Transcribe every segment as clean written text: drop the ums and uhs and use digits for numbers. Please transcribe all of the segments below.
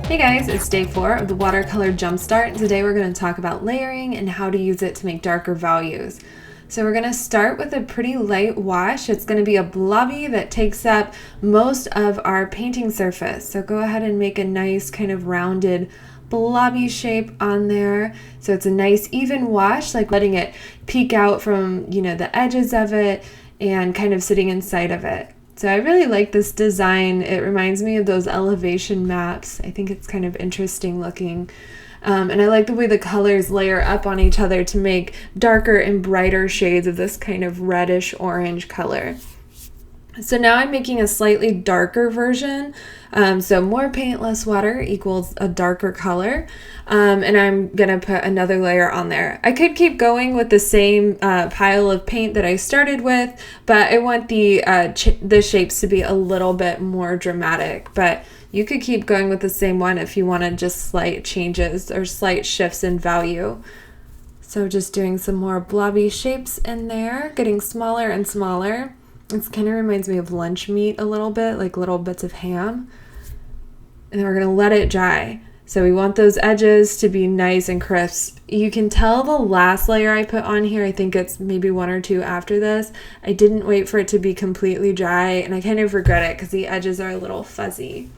Hey guys, it's day 4 of the Watercolor Jumpstart. Today we're going to talk about layering and how to use it to make darker values. So we're going to start with a pretty light wash. It's going to be a blobby that takes up most of our painting surface. So go ahead and make a nice kind of rounded blobby shape on there. So it's a nice even wash, like letting it peek out from, the edges of it and kind of sitting inside of it. So I really like this design. It reminds me of those elevation maps. I think it's kind of interesting looking. And I like the way the colors layer up on each other to make darker and brighter shades of this kind of reddish orange color. So now I'm making a slightly darker version. So more paint, less water equals a darker color. And I'm going to put another layer on there. I could keep going with the same pile of paint that I started with, but I want the shapes to be a little bit more dramatic. But you could keep going with the same one if you wanted just slight changes or slight shifts in value. So just doing some more blobby shapes in there, getting smaller and smaller. It kind of reminds me of lunch meat a little bit, like little bits of ham. And then we're going to let it dry. So we want those edges to be nice and crisp. You can tell the last layer I put on here, I think it's maybe 1 or 2 after this, I didn't wait for it to be completely dry, and I kind of regret it because the edges are a little fuzzy.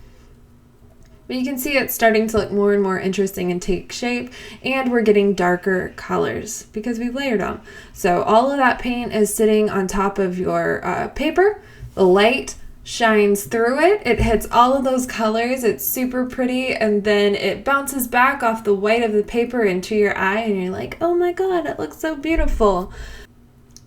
But you can see it's starting to look more and more interesting and take shape, and we're getting darker colors because we've layered them. So all of that paint is sitting on top of your paper. The light shines through it. It hits all of those colors. It's super pretty, and then it bounces back off the white of the paper into your eye, and you're like, oh my god, it looks so beautiful.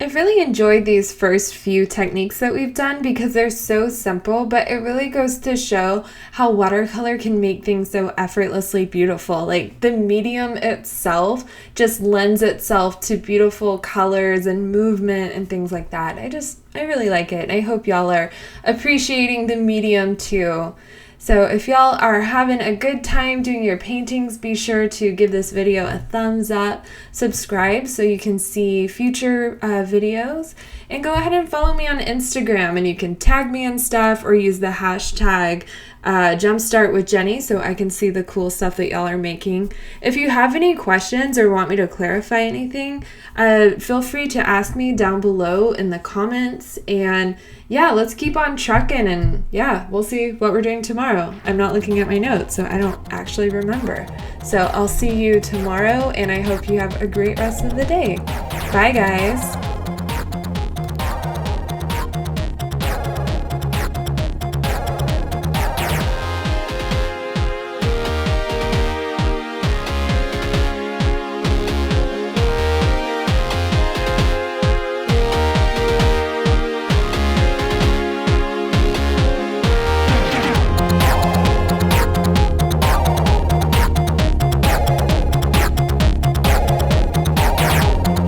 I've really enjoyed these first few techniques that we've done because they're so simple, but it really goes to show how watercolor can make things so effortlessly beautiful. Like the medium itself just lends itself to beautiful colors and movement and things like that. I really like it. I hope y'all are appreciating the medium too. So if y'all are having a good time doing your paintings, be sure to give this video a thumbs up, subscribe so you can see future videos, and go ahead and follow me on Instagram, and you can tag me and stuff or use the hashtag Jumpstart with Jenny so I can see the cool stuff that y'all are making. If you have any questions or want me to clarify anything, feel free to ask me down below in the comments. And yeah, let's keep on trucking, and yeah, we'll see what we're doing tomorrow. I'm not looking at my notes, so I don't actually remember. So I'll see you tomorrow, and I hope you have a great rest of the day. Bye, guys.